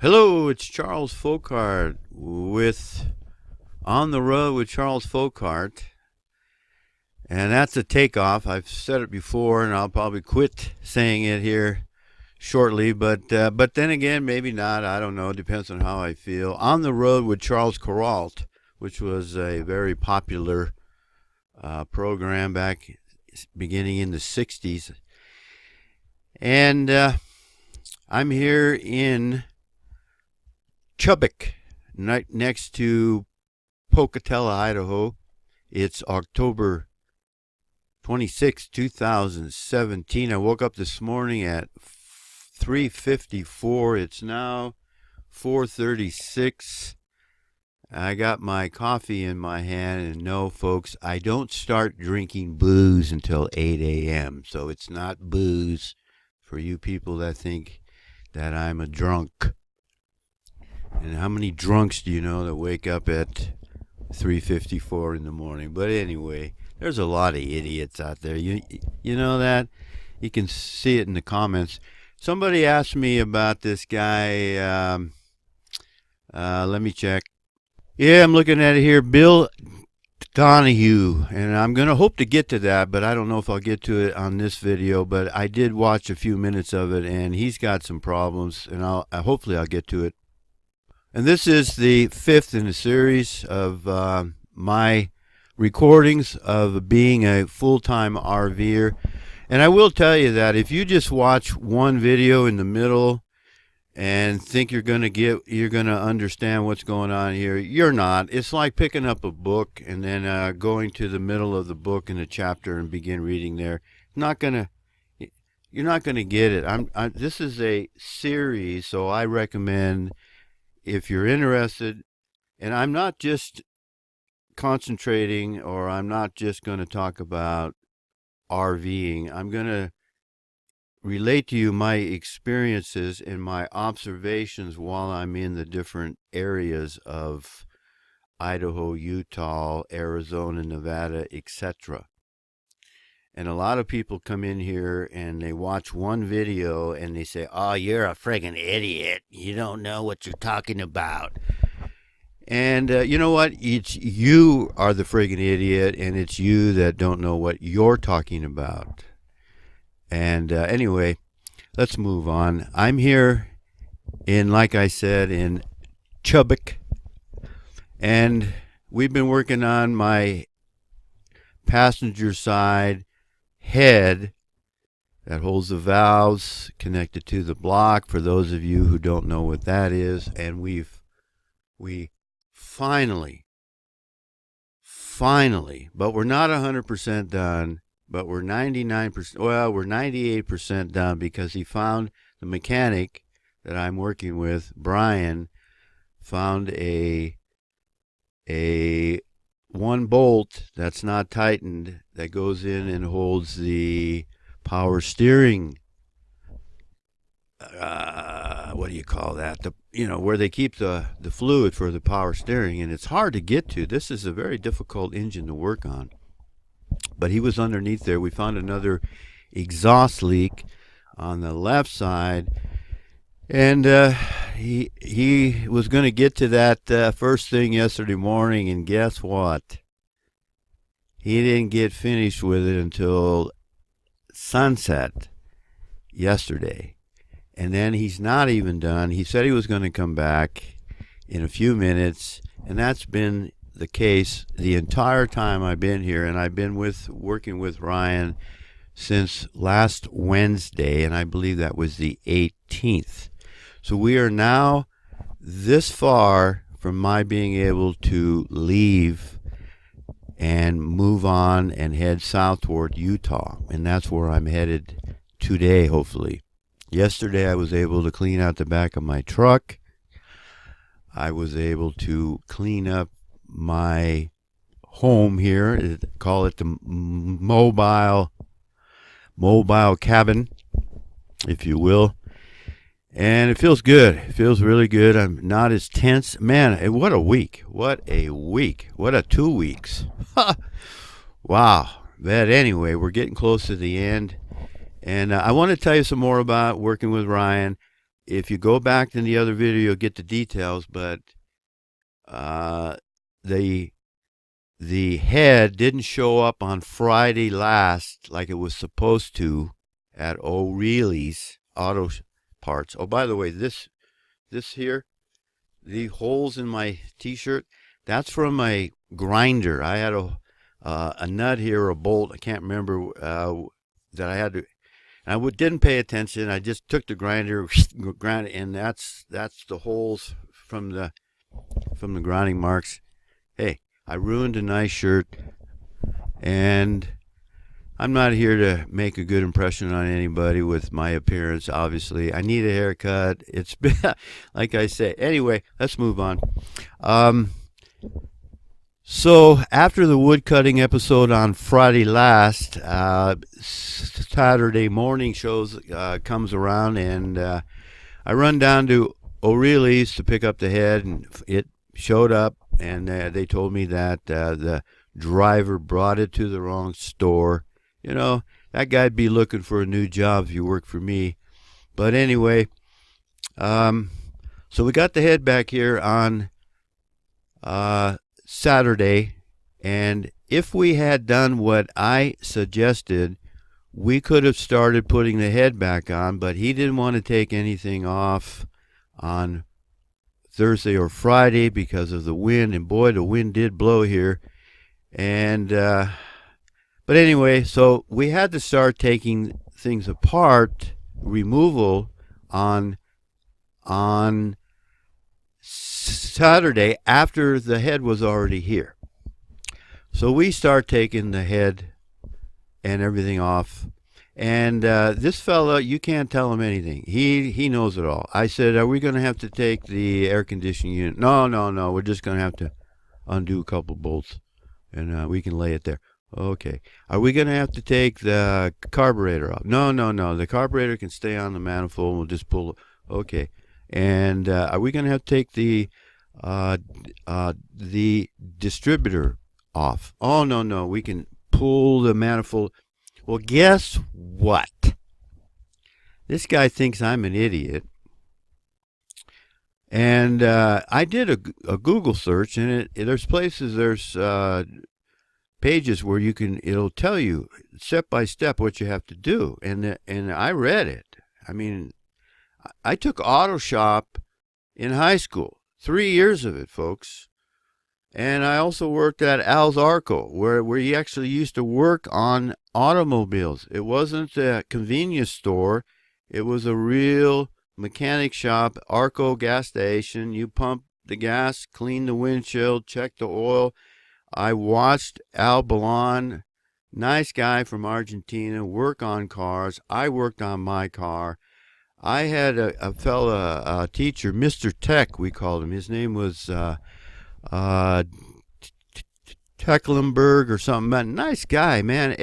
Hello, it's Charles Fockaert with On the Road with Charles Fockaert. And that's a takeoff. I've said it before, and I'll probably quit saying it here shortly. But then again, maybe not. I don't know. It depends on how I feel. On the Road with Charles Charaert, which was a very popular program back beginning in the 60s. And I'm here in Chubbuck, next to Pocatello, Idaho. It's October 26, 2017. I woke up this morning at 3:54. It's now 4:36. I got my coffee in my hand, and no, folks, I don't start drinking booze until 8 a.m., so it's not booze for you people that think that I'm a drunk. And how many drunks do you know that wake up at 3:54 in the morning? But anyway, there's a lot of idiots out there. You know that? You can see it in the comments. Somebody asked me about this guy. Let me check. Yeah, I'm looking at it here. Bill Donahue. And I'm going to hope to get to that, but I don't know if I'll get to it on this video. But I did watch a few minutes of it, and he's got some problems, and hopefully I'll get to it. And this is the fifth in a series of my recordings of being a full-time RVer. And I will tell you that if you just watch one video in the middle and think you're going to understand what's going on here, you're not. It's like picking up a book and then going to the middle of the book in a chapter and begin reading there. You're not going to get it. This is a series, so I recommend, if you're interested, and I'm not just concentrating, or I'm not just going to talk about RVing. I'm going to relate to you my experiences and my observations while I'm in the different areas of Idaho, Utah, Arizona, Nevada, etc. And a lot of people come in here and they watch one video and they say, "Oh, you're a friggin' idiot. You don't know what you're talking about." And you know what? It's you are the friggin' idiot, and it's you that don't know what you're talking about. And anyway, let's move on. I'm here in, like I said, in Chubbuck, and we've been working on my passenger side head that holds the valves connected to the block, for those of you who don't know what that is. And we finally, but we're not 100% done, but we're 99%, well, we're 98% done, because he found, the mechanic that I'm working with, Brian, found a one bolt that's not tightened that goes in and holds the power steering, what do you call that, where they keep the fluid for the power steering. And it's hard to get to. This is a very difficult engine to work on, but he was underneath there. We found another exhaust leak on the left side, and he was going to get to that first thing yesterday morning, and guess what? He didn't get finished with it until sunset yesterday. And then he's not even done. He said he was going to come back in a few minutes, and that's been the case the entire time I've been here. And I've been working with Ryan since last Wednesday, and I believe that was the 18th. So we are now this far from my being able to leave and move on and head south toward Utah, and that's where I'm headed today, hopefully. Yesterday I was able to clean out the back of my truck. I was able to clean up my home here, call it the mobile cabin, if you will. And it feels good. It feels really good. I'm not as tense. Man, what a week. What a week. What a 2 weeks. Wow. But anyway, we're getting close to the end. And I want to tell you some more about working with Ryan. if you go back in the other video, you'll get the details. But the head didn't show up on Friday last like it was supposed to at O'Reilly's Auto Parts. Oh, by the way, this here, the holes in my t-shirt, that's from a grinder. I had a nut here, a bolt, I can't remember, that I had to, and I didn't pay attention. I just took the grinder, ground it, and that's the holes from the grinding marks. Hey, I ruined a nice shirt, and I'm not here to make a good impression on anybody with my appearance, obviously. I need a haircut. It's been, like I say. Anyway, let's move on. So after the wood cutting episode on Friday last, Saturday morning comes around, and I run down to O'Reilly's to pick up the head, and it showed up, and they told me that the driver brought it to the wrong store. You know, that guy'd be looking for a new job if you work for me. But anyway, so we got the head back here on Saturday, and if we had done what I suggested, we could have started putting the head back on, but he didn't want to take anything off on Thursday or Friday because of the wind, and boy, the wind did blow here. And but anyway, so we had to start taking things apart, removal on Saturday after the head was already here. So we start taking the head and everything off. And this fella, you can't tell him anything. He knows it all. I said, are we going to have to take the air conditioning unit? No. We're just going to have to undo a couple bolts, and we can lay it there. Okay. Are we going to have to take the carburetor off? No. The carburetor can stay on the manifold. We'll just pull it. Okay. And are we going to have to take the distributor off? Oh, no. We can pull the manifold. Well, guess what? This guy thinks I'm an idiot. And I did a Google search, and there's pages where it'll tell you step by step what you have to do, and I read it. I mean, I took auto shop in high school, 3 years of it, folks, and I also worked at Al's Arco, where he actually used to work on automobiles. It wasn't a convenience store; it was a real mechanic shop. Arco gas station. You pump the gas, clean the windshield, check the oil. I watched Al Balon, nice guy from Argentina, work on cars. I worked on my car. I had a fella, teacher, Mr. Tech, we called him. His name was Tecklenburg or something. Nice guy, man.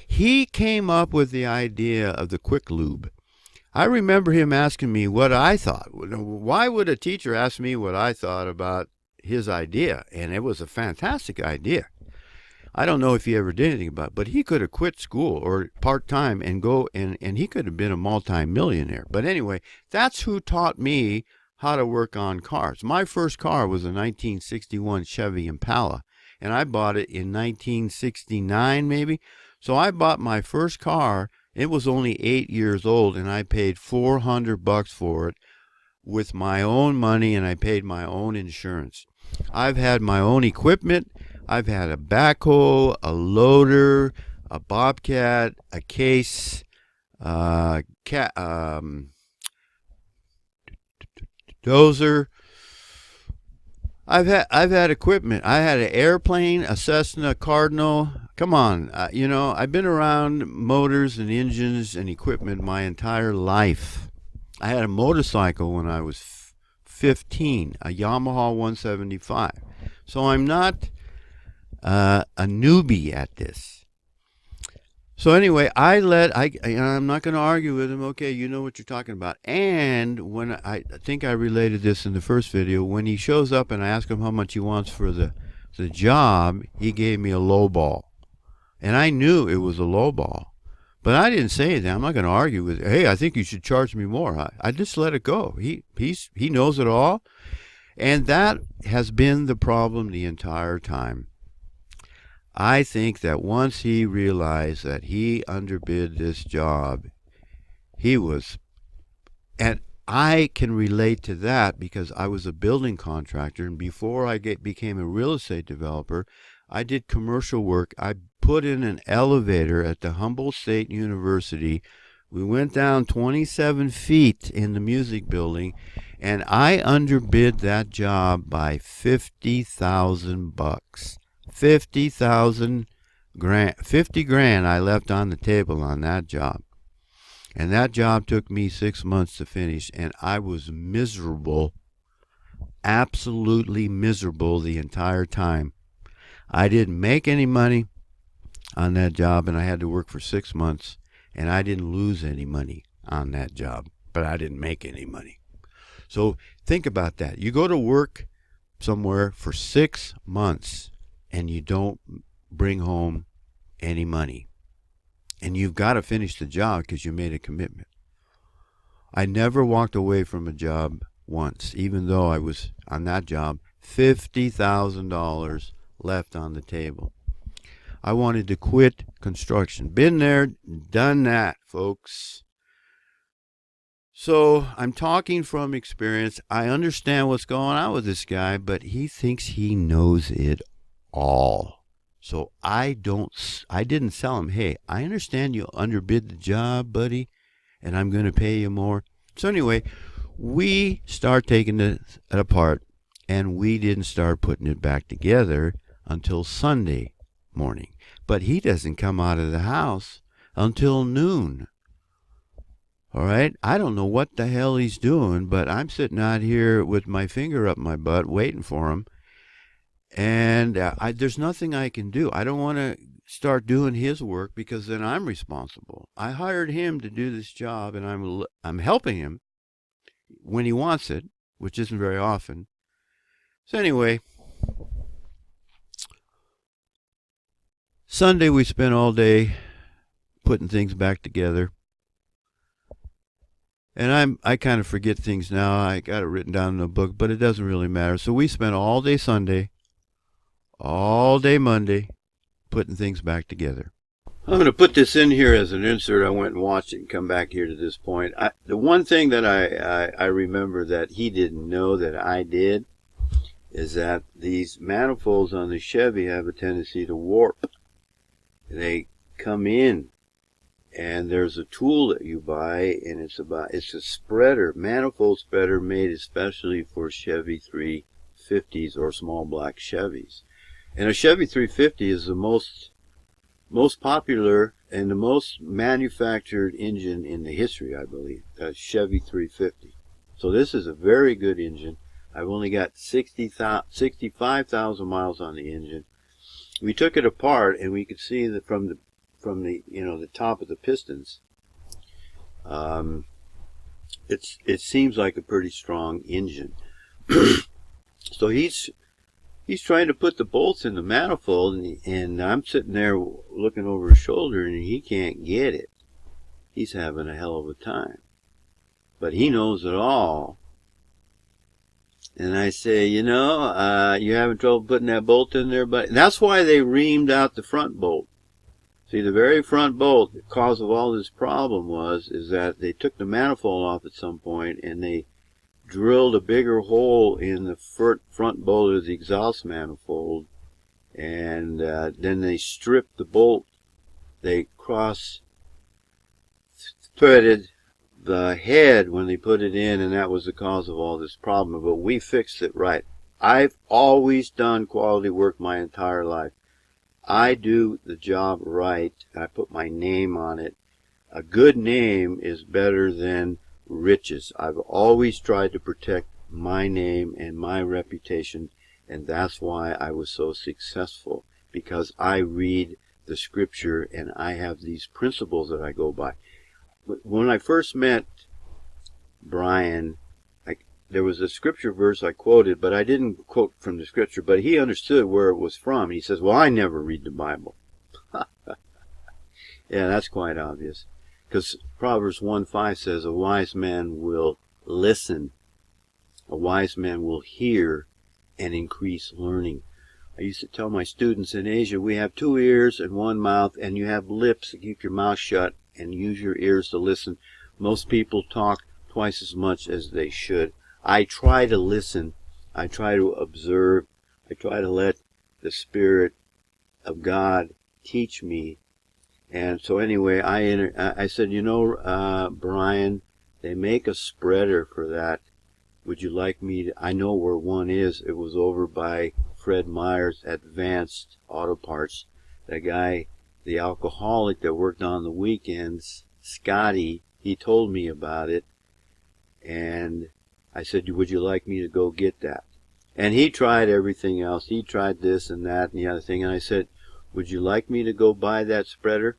He came up with the idea of the quick lube. I remember him asking me what I thought. Why would a teacher ask me what I thought about his idea? And it was a fantastic idea. I don't know if he ever did anything about it, but he could have quit school or part-time and go, and he could have been a multi-millionaire. But anyway, that's who taught me how to work on cars. My first car was a 1961 Chevy Impala, and I bought it in 1969 maybe. So I bought my first car. It was only 8 years old, and I paid $400 for it with my own money, and I paid my own insurance. I've had my own equipment. I've had a backhoe, a loader, a bobcat, a case, dozer. I've had equipment. I had an airplane, a Cessna Cardinal. Come on, I've been around motors and engines and equipment my entire life. I had a motorcycle when I was 15, a Yamaha 175. So I'm not a newbie at this. So anyway, I'm not going to argue with him. Okay, you know what you're talking about. And when I think I related this in the first video, when he shows up and I ask him how much he wants for the job, he gave me a low ball. And I knew it was a low ball. But I didn't say anything. I'm not going to argue with, hey, I think you should charge me more. I just let it go. He knows it all. And that has been the problem the entire time. I think that once he realized that he underbid this job, he was, and I can relate to that because I was a building contractor, and before I became a real estate developer, I did commercial work. I put in an elevator at the Humboldt State University. We went down 27 feet in the music building, and I underbid that job by $50,000. 50,000 grand, 50 grand I left on the table on that job. And that job took me 6 months to finish, and I was miserable, absolutely miserable the entire time. I didn't make any money on that job, and I had to work for 6 months, and I didn't lose any money on that job, but I didn't make any money. So think about that. You go to work somewhere for 6 months, and you don't bring home any money. And you've got to finish the job because you made a commitment. I never walked away from a job once, even though I was on that job, $50,000 left on the table. I wanted to quit construction. Been there, done that, folks. So I'm talking from experience. I understand what's going on with this guy, but he thinks he knows it all. So I didn't sell him, hey, I understand you underbid the job, buddy, and I'm going to pay you more. So anyway, we start taking it apart, and we didn't start putting it back together until Sunday morning. But he doesn't come out of the house until noon. All right? I don't know what the hell he's doing, but I'm sitting out here with my finger up my butt waiting for him. And there's nothing I can do. I don't want to start doing his work because then I'm responsible. I hired him to do this job, and I'm helping him when he wants it, which isn't very often. So anyway, Sunday we spent all day putting things back together. And I kind of forget things now. I got it written down in a book, but it doesn't really matter. So we spent all day Sunday, all day Monday, putting things back together. I'm going to put this in here as an insert. I went and watched it and come back here to this point. The one thing that I remember that he didn't know that I did is that these manifolds on the Chevy have a tendency to warp. They come in, and there's a tool that you buy, and it's a spreader, manifold spreader made especially for Chevy 350s or small black Chevys. And a Chevy 350 is the most popular and the most manufactured engine in the history, I believe, a Chevy 350. So this is a very good engine. I've only got 65,000 miles on the engine. We took it apart, and we could see that from the the top of the pistons, it seems like a pretty strong engine. So he's trying to put the bolts in the manifold, and I'm sitting there looking over his shoulder, and he can't get it. He's having a hell of a time, but he knows it all. And I say, you're having trouble putting that bolt in there, but that's why they reamed out the front bolt. See, the very front bolt, the cause of all this problem is that they took the manifold off at some point, and they drilled a bigger hole in the front bolt of the exhaust manifold, and then they stripped the bolt. They cross-threaded the head when they put it in, and that was the cause of all this problem. But we fixed it right. I've always done quality work my entire life. I do the job right. I put my name on it. A good name is better than riches. I've always tried to protect my name and my reputation, and that's why I was so successful, because I read the scripture and I have these principles that I go by. When I first met Brian, there was a scripture verse I quoted, but I didn't quote from the scripture, but he understood where it was from. He says, well, I never read the Bible. Yeah, that's quite obvious. Because Proverbs 1:5 says, a wise man will listen, a wise man will hear and increase learning. I used to tell my students in Asia, we have 2 ears and 1 mouth, and you have lips to keep your mouth shut and use your ears to listen. Most people talk twice as much as they should. I try to listen. I try to observe. I try to let the Spirit of God teach me. And so anyway, I said, you know, Brian, they make a spreader for that. Would you like me to? I know where one is. It was over by Fred Meyer's Advanced Auto Parts. The guy, the alcoholic that worked on the weekends, Scotty, he told me about it. And I said, would you like me to go get that? And he tried everything else. He tried this and that and the other thing. And I said, would you like me to go buy that spreader?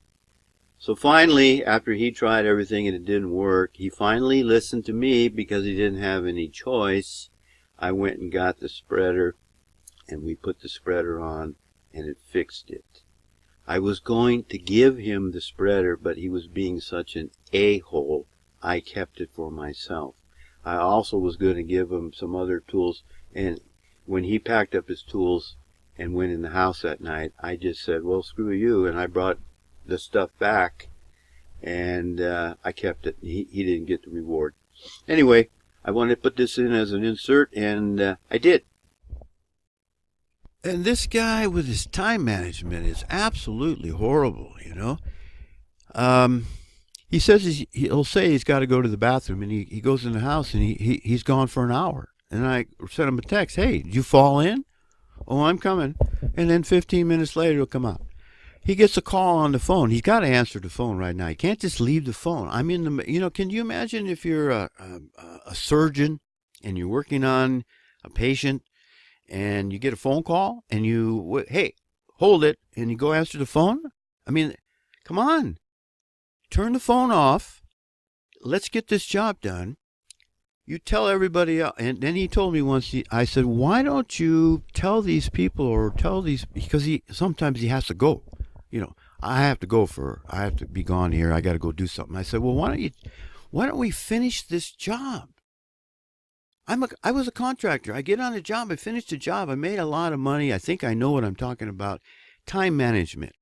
So finally, after he tried everything and it didn't work, he finally listened to me because he didn't have any choice. I went and got the spreader, and we put the spreader on, and it fixed it. I was going to give him the spreader, but he was being such an a-hole, I kept it for myself. I also was going to give him some other tools, and when he packed up his tools and went in the house that night, I just said, well, screw you, and I brought the stuff back, and I kept it. He didn't get the reward. Anyway, I wanted to put this in as an insert, and I did. And this guy with his time management is absolutely horrible, you know. He says he'll say he's got to go to the bathroom, and he goes in the house, and he's gone for an hour. And I sent him a text, hey, did you fall in? Oh, I'm coming. And then 15 minutes later, he'll come out. He gets a call on the phone. He's got to answer the phone right now. He can't just leave the phone. I mean, you know, can you imagine if you're a surgeon and you're working on a patient and you get a phone call and you, hey, hold it, and you go answer the phone? I mean, come on. Turn the phone off. Let's get this job done. You tell everybody else. And then he told me once, I said, why don't you tell these people or tell these, because sometimes he has to go. You know, I have to be gone here. I got to go do something. I said, well, why don't we finish this job? I was a contractor. I get on a job. I finish the job. I made a lot of money. I think I know what I'm talking about. Time management.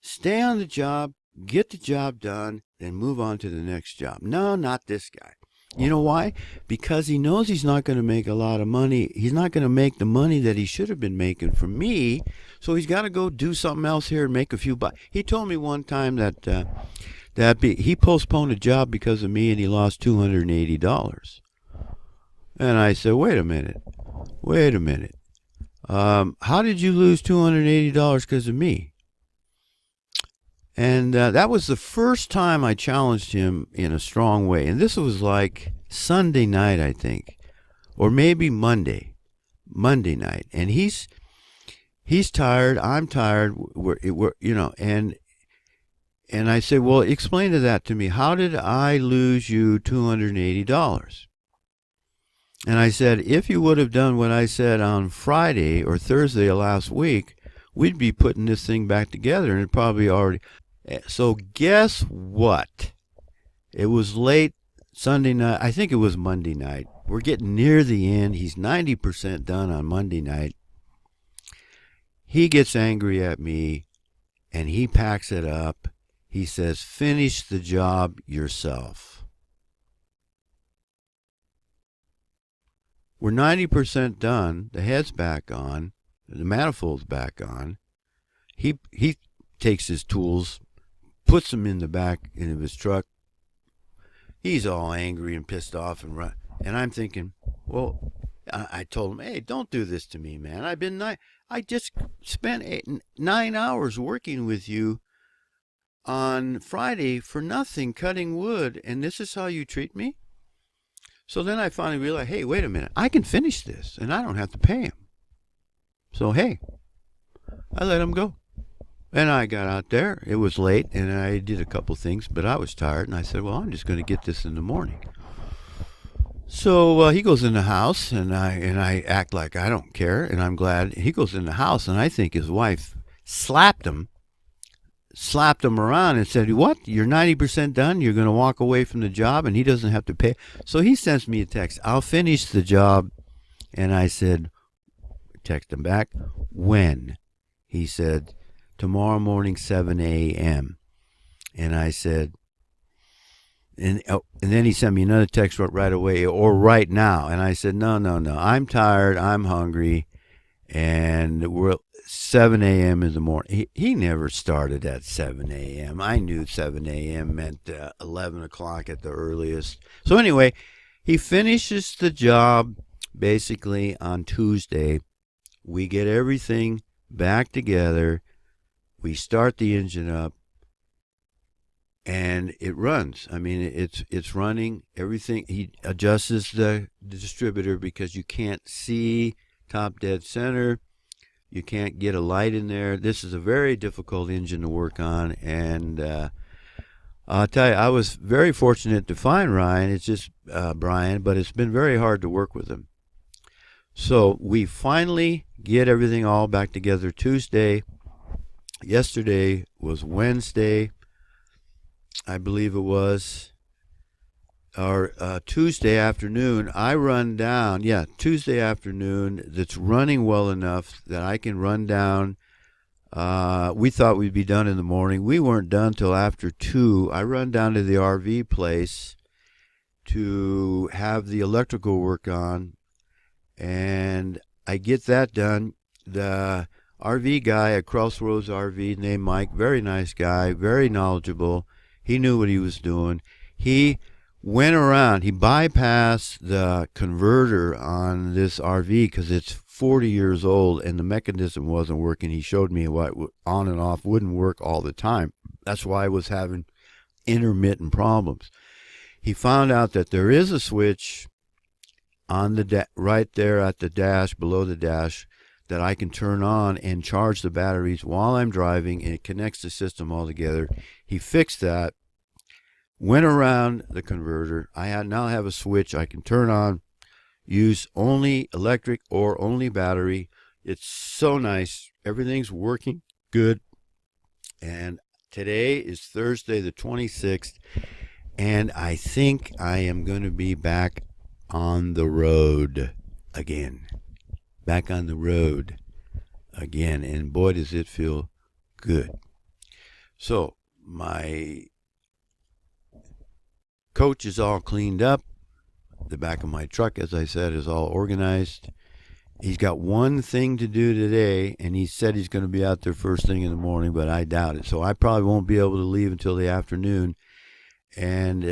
Stay on the job, get the job done, then move on to the next job. No, not this guy. You know why? Because he knows he's not going to make a lot of money. He's not going to make the money that he should have been making from me. So he's got to go do something else here and make a few bucks. He told me one time that he postponed a job because of me and he lost $280. And I said, wait a minute. How did you lose $280 because of me? And that was the first time I challenged him in a strong way. And this was like Sunday night, I think, or maybe Monday night. And he's tired. I'm tired. We're you know. And I said, well, explain that to me. How did I lose you $280? And I said, if you would have done what I said on Friday or Thursday of last week, we'd be putting this thing back together, and it probably already. So guess what? It was late Sunday night. I think it was Monday night. We're getting near the end. He's 90% done on Monday night. He gets angry at me, and he packs it up. He says, finish the job yourself. We're 90% done. The head's back on. The manifold's back on. He takes his tools, puts them in the back of his truck. He's all angry and pissed off and run. And I'm thinking, well, I told him, hey, don't do this to me, man. I just spent 9 hours working with you on Friday for nothing, cutting wood, and this is how you treat me? So then I finally realized, hey, wait a minute. I can finish this, and I don't have to pay him. So, hey, I let him go. And I got out there. It was late, and I did a couple things, but I was tired, and I said, well, I'm just going to get this in the morning. So he goes in the house, and I act like I don't care, and I'm glad. He goes in the house, and I think his wife slapped him slapped him around and said, "What? You're 90% done? You're going to walk away from the job and he doesn't have to pay?" So he sends me a text. "I'll finish the job." And I said, text him back, "When?" He said, "Tomorrow morning, 7 a.m. And I said, and then he sent me another text right away, "Or right now." And I said, no, I'm tired, I'm hungry, and we're 7 a.m. in the morning. He never started at 7 a.m. I knew 7 a.m. meant 11 o'clock at the earliest. So anyway, he finishes the job basically on Tuesday. We get everything back together. We start the engine up. And it runs. I mean, it's running. Everything. He adjusts the distributor because you can't see top dead center. You can't get a light in there. This is a very difficult engine to work on. And I'll tell you, I was very fortunate to find Ryan. It's just Brian, but it's been very hard to work with him. So we finally get everything all back together Tuesday. Yesterday was Wednesday, I believe it was, or Tuesday afternoon. I run down, Tuesday afternoon, that's running well enough that I can run down. We thought we'd be done in the morning. We weren't done till after 2. I run down to the RV place to have the electrical work on, and I get that done. The RV guy at Crossroads RV named Mike, very nice guy, very knowledgeable. He knew what he was doing. He went around. He bypassed the converter on this RV because it's 40 years old and the mechanism wasn't working. He showed me what on and off wouldn't work all the time. That's why I was having intermittent problems. He found out that there is a switch on the right there at the dash, below the dash, that I can turn on and charge the batteries while I'm driving, and it connects the system all together. He fixed that, went around the converter. I now have a switch I can turn on, use only electric or only battery. It's so nice. Everything's working good. And today is Thursday the 26th, and I think I am going to be back on the road again. Back on the road again, and boy does it feel good. So my coach is all cleaned up. The back of my truck, as I said, is all organized. He's got one thing to do today, and he said he's going to be out there first thing in the morning, but I doubt it. So I probably won't be able to leave until the afternoon, and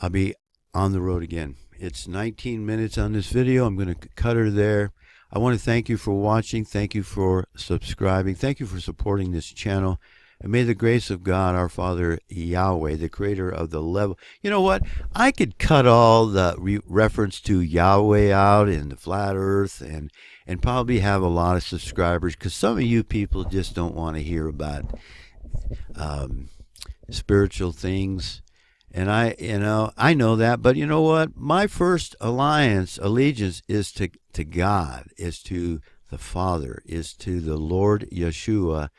I'll be on the road again. It's 19 minutes on this video. I'm going to cut her there. I want to thank you for watching. Thank you for subscribing. Thank you for supporting this channel. And may the grace of God, our Father Yahweh, the creator of the level. You know what? I could cut all the reference to Yahweh out in the flat earth and probably have a lot of subscribers, because some of you people just don't want to hear about spiritual things. And I know that, but you know what? My first allegiance is to God, is to the Father, is to the Lord Yeshua,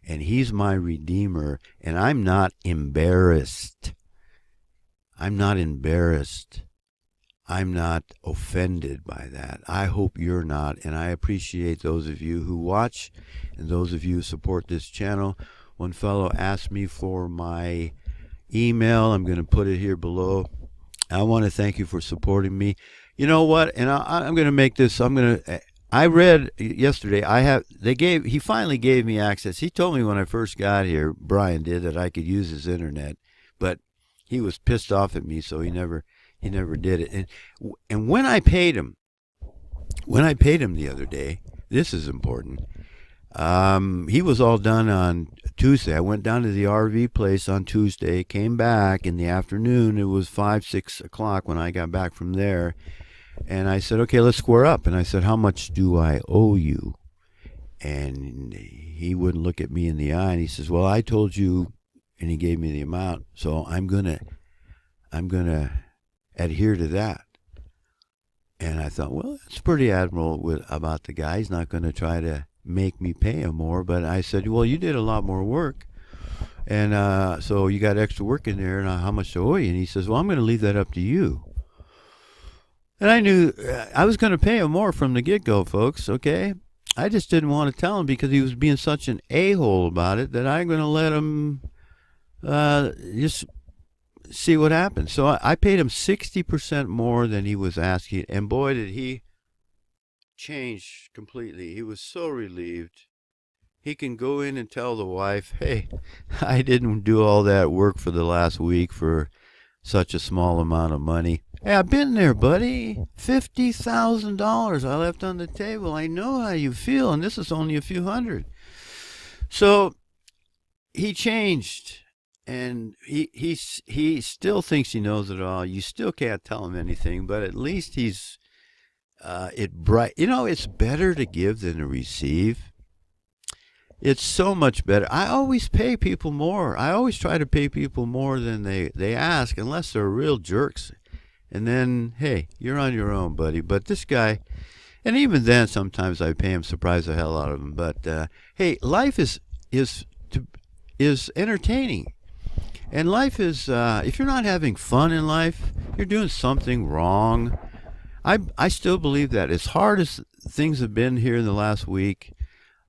and He's my Redeemer, and I'm not embarrassed. I'm not embarrassed. I'm not offended by that. I hope you're not, and I appreciate those of you who watch and those of you who support this channel. One fellow asked me for my email. I'm going to put it here below. I want to thank you for supporting me. You know what? And I'm going to make this. I read yesterday. He finally gave me access. He told me when I first got here, Brian did, that I could use his internet, but he was pissed off at me, so he never did it. And when I paid him the other day, this is important. He was all done on Tuesday. I went down to the RV place on Tuesday, came back in the afternoon. It was 5, 6 o'clock when I got back from there. And I said, okay, let's square up. And I said, how much do I owe you? And he wouldn't look at me in the eye. And he says, well, I told you, and he gave me the amount. So I'm gonna adhere to that. And I thought, well, that's pretty admirable about the guy. He's not going to try to make me pay him more. But I said, well, you did a lot more work. And so you got extra work in there, and how much do I owe you? And he says, well, I'm going to leave that up to you. And I knew I was going to pay him more from the get-go, folks, okay? I just didn't want to tell him because he was being such an a-hole about it that I'm going to let him just see what happens. So I paid him 60% more than he was asking, and boy, did he change completely. He was so relieved. He can go in and tell the wife, hey, I didn't do all that work for the last week for such a small amount of money. Hey, I've been there, buddy. $50,000 I left on the table. I know how you feel, and this is only a few hundred. So he changed, and he still thinks he knows it all. You still can't tell him anything, but at least he's bright. You know, it's better to give than to receive. It's so much better. I always pay people more. I always try to pay people more than they ask, unless they're real jerks. And then, hey, you're on your own, buddy. But this guy, and even then, sometimes I pay him, surprise the hell out of him. But hey, life is entertaining, and life is if you're not having fun in life, you're doing something wrong. I still believe that. As hard as things have been here in the last week,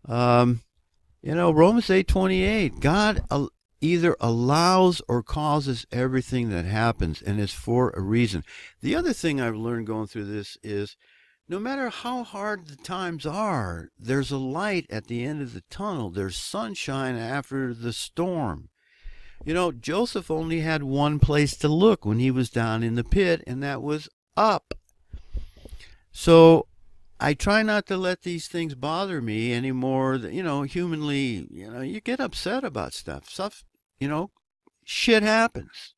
you know, Romans 8:28, God either allows or causes everything that happens, and it's for a reason. The other thing I've learned going through this is no matter how hard the times are, there's a light at the end of the tunnel. There's sunshine after the storm. You know, Joseph only had one place to look when he was down in the pit, and that was up. So I try not to let these things bother me anymore. You know, humanly, you know, you get upset about stuff. You know, shit happens.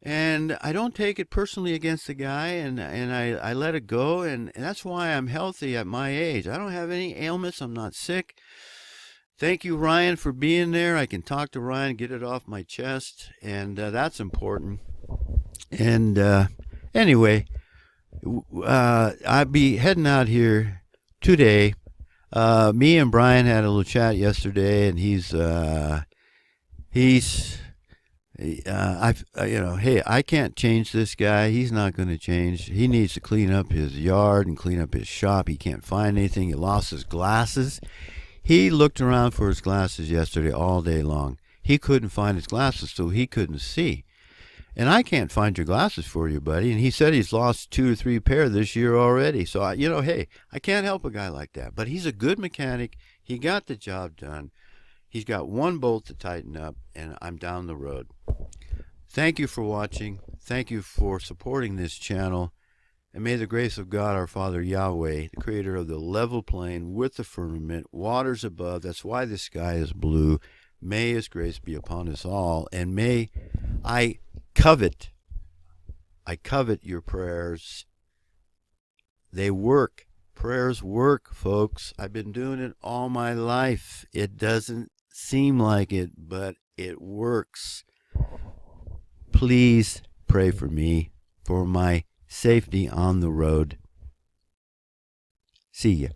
And I don't take it personally against the guy, and I let it go, and that's why I'm healthy at my age. I don't have any ailments. I'm not sick. Thank you, Ryan, for being there. I can talk to Ryan, get it off my chest, and that's important. And anyway, I'll be heading out here today. Me and Brian had a little chat yesterday, and you know, hey, I can't change this guy. He's not going to change. He needs to clean up his yard and clean up his shop. He can't find anything. He lost his glasses. He looked around for his glasses yesterday all day long. He couldn't find his glasses, so he couldn't see. And I can't find your glasses for you, buddy. And he said he's lost 2 or 3 pair this year already. So, you know, hey, I can't help a guy like that. But he's a good mechanic. He got the job done. He's got one bolt to tighten up, and I'm down the road. Thank you for watching. Thank you for supporting this channel. And may the grace of God, our Father Yahweh, the creator of the level plain with the firmament, waters above, that's why the sky is blue, may his grace be upon us all. And may I covet your prayers. They work. Prayers work, folks. I've been doing it all my life. It doesn't seem like it, but it works. Please pray for me, for my safety on the road. See ya.